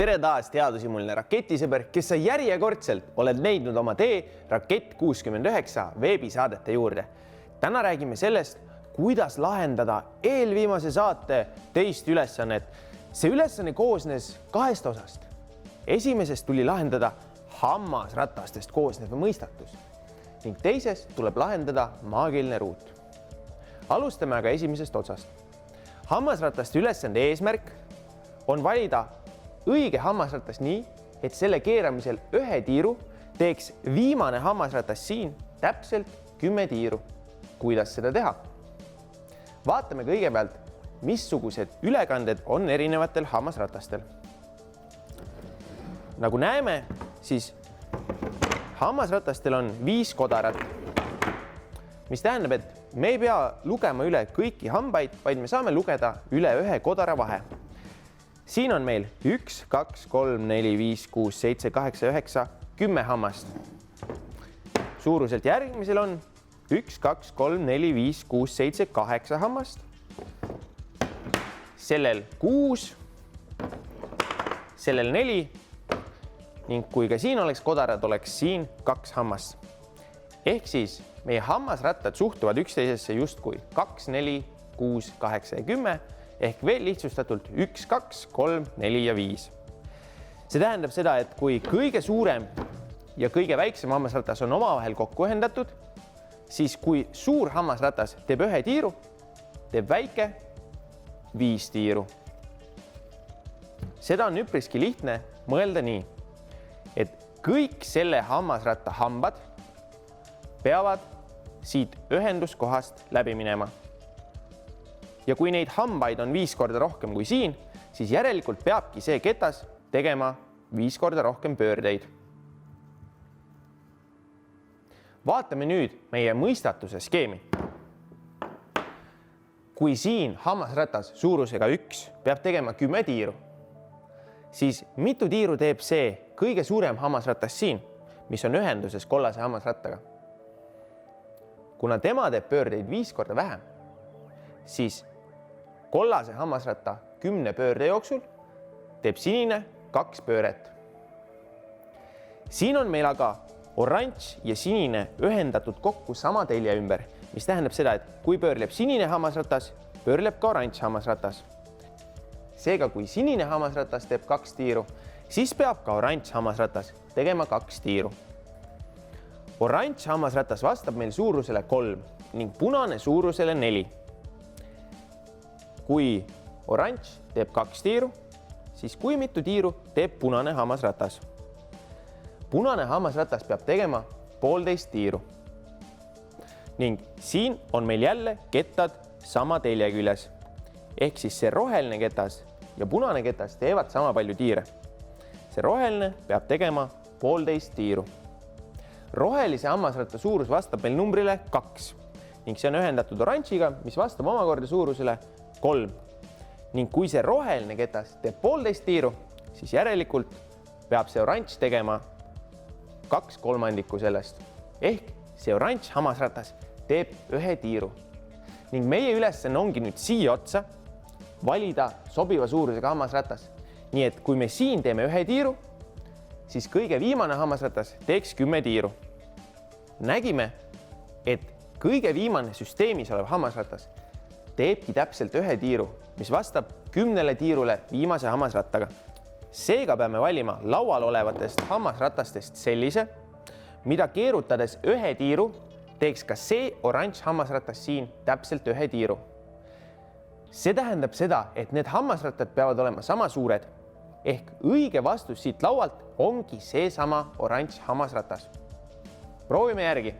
tere taas teadushimuline raketisõber, kes sa järjekordselt oled leidnud oma tee Rakett 69 veebisaadete juurde. Täna räägime sellest, kuidas lahendada eelviimase saate teist ülesannet. See ülesanne koosnes kahest osast. Esimesest tuli lahendada hammasratastest koosnev mõistatus ning teisest tuleb lahendada maagiline ruut. Alustame aga esimesest otsast. Hammasrataste ülesande eesmärk on valida õige hammasratas nii, et selle keeramisel ühe tiiru teeks viimane hammasratas siin täpselt 10 tiiru. Kuidas seda teha? Vaatame kõigepealt, missugused ülekanded on erinevatel hammasratastel. Nagu näeme, siis hammasratastel on 5 kodarat, mis tähendab, et me ei pea lugema üle kõiki hambaid, vaid me saame lugeda üle ühe kodara vahe. Siin on meil 1, 2, 3, 4, 5, 6, 7, 8, 9, 10 hammast. Suuruselt järgmisel on 1, 2, 3, 4, 5, 6, 7, 8 hammast. Sellel 6, sellel 4 ning kui ka siin oleks kodarad, oleks siin 2 hammast. Ehk siis meie hammasrattad suhtuvad üksteisesse justkui 2, 4, 6, 8 ja 10 ehk veel lihtsustatult 1, 2, 3, 4 ja 5. See tähendab seda, et kui kõige suurem ja kõige väiksem hammasratas on omavahel kokku ühendatud, siis kui suur hammasratas teeb 1 tiiru, teeb väike 5 tiiru. Seda on üpriski lihtne mõelda nii, et kõik selle hammasratta hambad peavad siit ühenduskohast läbi minema. Ja kui neid hambaid on 5 korda rohkem kui siin, siis järelikult peabki see ketas tegema 5 korda rohkem pöördeid. Vaatame nüüd meie mõistatuse skeemi. Kui siin hammasratas suurusega 1 peab tegema 10 tiiru, siis mitu tiiru teeb see kõige suurem hammasratas siin, mis on ühenduses kollase hammasrattaga? Kuna tema teeb pöördeid 5 korda vähem, siis kollase hammasratta 10 pöörde jooksul teeb sinine 2 pööret. Siin on meil aga oranž ja sinine ühendatud kokku sama telje ümber, mis tähendab seda, et kui pöörleb sinine hammasratas, pöörleb ka oranž hammasratas. Seega, kui sinine hammasratas teeb 2 tiiru, siis peab ka oranž hammasratas tegema 2 tiiru. Oranž hammasratas vastab meil suurusele 3 ning punane suurusele 4. Kui oranž teeb 2 tiiru, siis kui mitu tiiru teeb punane hammasratas? Punane hammasratas peab tegema 1,5 tiiru. Ning siin on meil jälle kettad sama telje küljes. Ehk siis see roheline ketas ja punane ketas teevad sama palju tiire. See roheline peab tegema 1,5 tiiru. Rohelise hammasratta suurus vastab meil numbrile 2 ning see on ühendatud oranžiga, mis vastab omakorda suurusele 3. Ning kui see roheline ketas teeb 1,5 tiiru, siis järelikult peab see oranž tegema 2/3 sellest. Ehk see oranž hammasratas teeb 1 tiiru. Ning meie ülesanne ongi nüüd siia otsa valida sobiva suurusega hammasratas. Nii et kui me siin teeme 1 tiiru, siis kõige viimane hammasratas teeks 10 tiiru. Nägime, et kõige viimane süsteemis olev hammasratas teebki täpselt 1 tiiru, mis vastab 10 tiirule viimase hammasrattaga. Seega peame valima laual olevatest hammasratastest sellise, mida keerutades 1 tiiru teeks ka see oranž hammasratas siin täpselt 1 tiiru. See tähendab seda, et need hammasrattad peavad olema sama suured, ehk õige vastus siit laualt ongi see sama oranž hammasratas. Proovime järgi.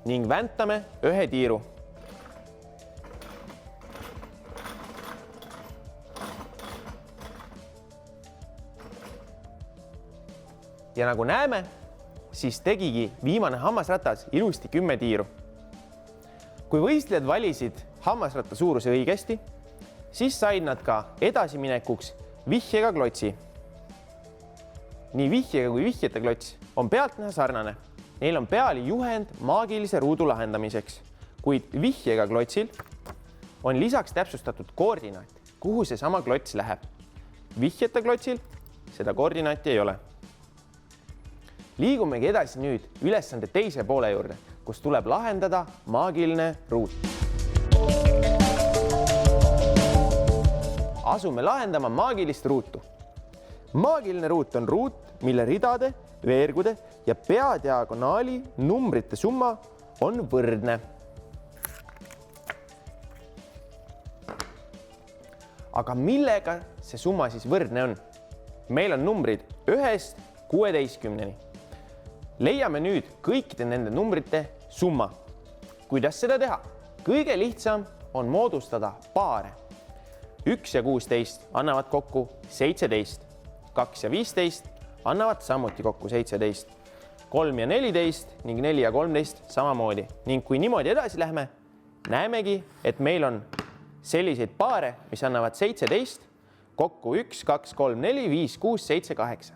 Ning väntame 1 tiiru. Ja nagu näeme, siis tegigi viimane hammasratas ilusti 10 tiiru. Kui võistlejad valisid hammasratta suuruse õigesti, siis said nad ka edasiminekuks vihjega klotsi. nii vihjega kui vihjete klots on pealtnäha sarnane. Neil on peal juhend maagilise ruudu lahendamiseks, kuid vihjega klotsil on lisaks täpsustatud koordinaat, kuhu see sama klots läheb. Vihjete klotsil seda koordinaati ei ole. Liigumegi edasi nüüd ülesande teise poole juurde, kus tuleb lahendada maagiline ruut. Asume lahendama maagilist ruutu. Maagiline ruut on ruut, mille ridade, veergude ja peadiagonaali numbrite summa on võrdne. Aga millega see summa siis võrdne on? Meil on numbrid 1–16. Leiame nüüd kõikide nende numbrite summa. Kuidas seda teha? Kõige lihtsam on moodustada paare. 1 ja 16 annavad kokku 17. 2 ja 15 annavad samuti kokku 17. 3 ja 14 ning 4 ja 13 samamoodi. Ning kui niimoodi edasi lähme, näemegi, et meil on selliseid paare, mis annavad 17, kokku 1, 2, 3, 4, 5, 6, 7, 8.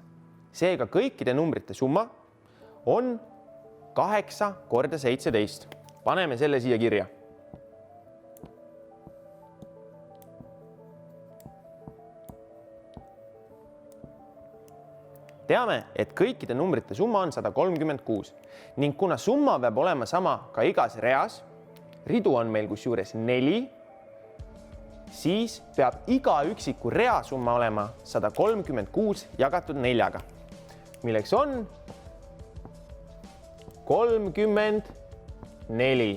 Seega kõikide numbrite summa on 8 korda 17. Paneme selle siia kirja. Teame, et kõikide numbrite summa on 136 ning kuna summa peab olema sama ka igas reas, ridu on meil kusjuures 4, siis peab iga üksiku rea summa olema 136 jagatud 4-ga, milleks on 34.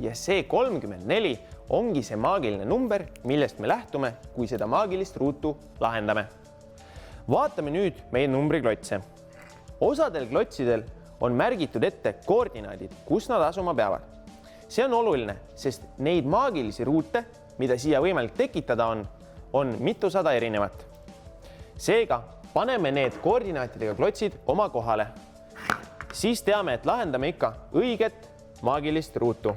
Ja see 34 ongi see maagiline number, millest me lähtume, kui seda maagilist ruutu lahendame. Vaatame nüüd meie numbriklotse. Osadel klotsidel on märgitud ette koordinaadid, kus nad asuma peavad. See on oluline, sest neid maagilisi ruute, mida siia võimalik tekitada on mitusada erinevat. Seega paneme need koordinaatidega klotsid oma kohale. Siis teame, et lahendame ikka õiget maagilist ruutu.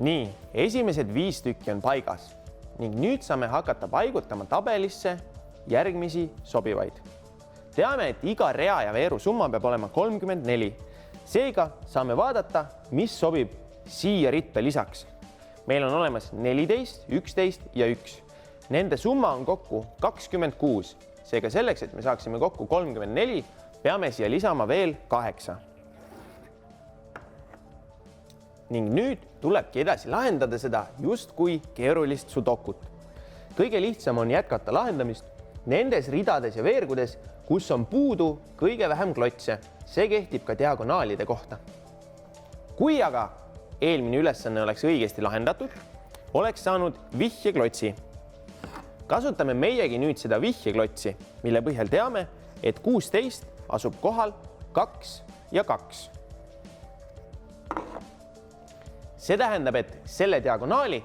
Nii, esimesed 5 tükki on paigas ning nüüd saame hakata paigutama tabelisse järgmisi sobivaid. Teame, et iga rea ja veeru summa peab olema 34. Seega saame vaadata, mis sobib siia ritta lisaks. Meil on olemas 14, 11 ja 1. Nende summa on kokku 26. Seega selleks, et me saaksime kokku 34, peame siia lisama veel 8. Ning nüüd tulebki edasi lahendada seda justkui keerulist sudokut. Kõige lihtsam on jätkata lahendamist nendes ridades ja veergudes, kus on puudu kõige vähem klotse. See kehtib ka diagonaalide kohta. Kui aga eelmine ülesanne oleks õigesti lahendatud, oleks saanud vihjeklotsi. Kasutame meiegi nüüd seda vihjeklotsi, mille põhjal teame, et 16 asub kohal 2 ja 2. See tähendab, et selle diagonaali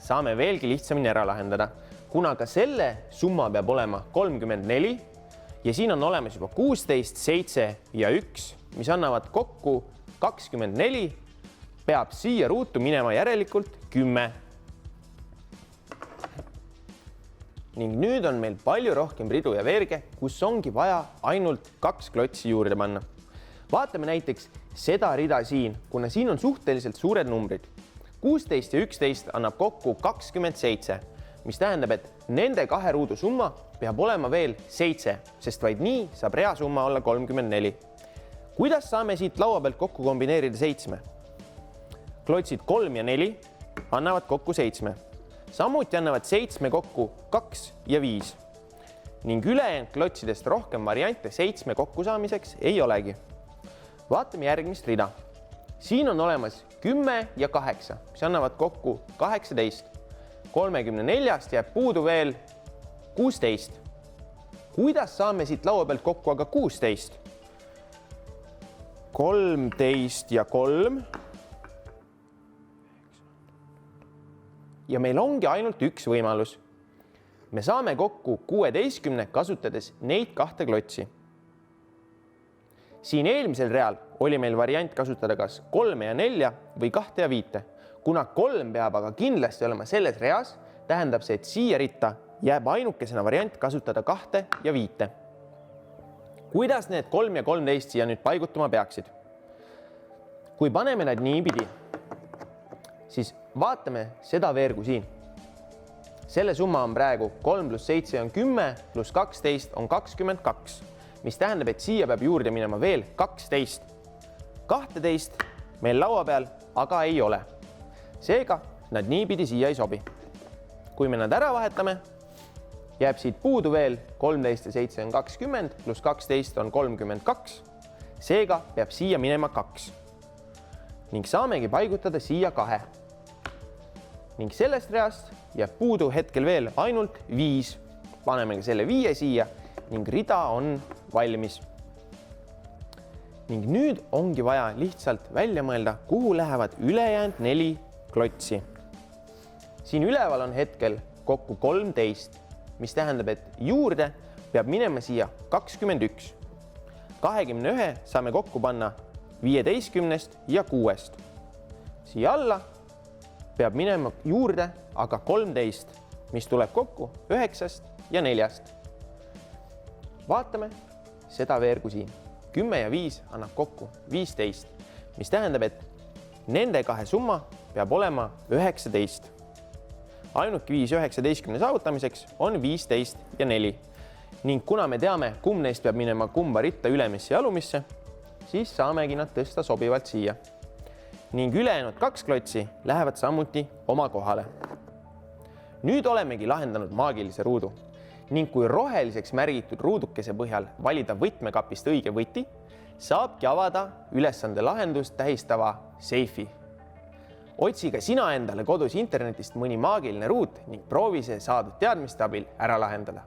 saame veelgi lihtsamini ära lahendada, kuna ka selle summa peab olema 34 ja siin on olemas juba 16, 7 ja 1, mis annavad kokku 24, peab siia ruutu minema järelikult 10. Ning nüüd on meil palju rohkem ridu ja veerge, kus ongi vaja ainult 2 klotsi juurde panna. Vaatame näiteks seda rida siin, kuna siin on suhteliselt suured numbrid. 16 ja 11 annab kokku 27, mis tähendab, et nende 2 ruudu summa peab olema veel 7, sest vaid nii saab rea summa olla 34. Kuidas saame siit laua pealt kokku kombineerida 7? Klotsid 3 ja 4 annavad kokku 7. Samuti annavad 7 kokku 2 ja 5. Ning ülejäänud klotsidest rohkem variante 7 kokkusaamiseks ei olegi. Vaatame järgmist rida. Siin on olemas 10 ja 8, mis annavad kokku 18. 34 jääb puudu veel 16. Kuidas saame siit laua pealt kokku aga 16? 13 ja 3. Ja meil ongi ainult üks võimalus. me saame kokku 16, kasutades neid 2 klotsi. Siin eelmisel real oli meil variant kasutada kas 3 ja 4 või 2 ja 5. Kuna 3 peab aga kindlasti olema selles reas, tähendab see, et siia ritta jääb ainukesena variant kasutada 2 ja 5. Kuidas need 3 ja 13 siia nüüd paigutuma peaksid? Kui paneme nad niipidi, siis vaatame seda veergu siin. Selle summa on praegu 3 + 7 on 10, + 12 on 22, mis tähendab, et siia peab juurde minema veel 12. 12 meil laua peal aga ei ole. Seega nad niipidi siia ei sobi. Kui me nad ära vahetame, jääb siit puudu veel 13 ja 7 on 20, + 12 on 32. Seega peab siia minema 2. Ning saamegi paigutada siia 2. Ning sellest reast jääb puudu hetkel veel ainult 5. Panemegi selle 5 siia ning rida on valmis. Ning nüüd ongi vaja lihtsalt välja mõelda, kuhu lähevad ülejäänud 4 klotsi. Siin üleval on hetkel kokku 13, mis tähendab, et juurde peab minema siia 21. 21 saame kokku panna 15 ja 6. Siia alla peab minema juurde aga 13, mis tuleb kokku 9 ja 4. Vaatame seda veergu siin. 10 ja 5 annab kokku 15, mis tähendab, et nende 2 summa peab olema 19. Ainuke viis 19 saavutamiseks on 15 ja 4. Ning kuna me teame, kumb neist peab minema kumba ritta ülemisse ja alumisse, siis saamegi nad tõsta sobivalt siia. Ning ülejäänud 2 klotsi lähevad samuti oma kohale. Nüüd olemegi lahendanud maagilise ruudu. Ning kui roheliseks märgitud ruudukese põhjal valida võtmekapist õige võti, saabki avada ülesande lahendust tähistava seifi. Otsi ka sina endale kodus internetist mõni maagiline ruut ning proovi see saadud teadmiste abil ära lahendada.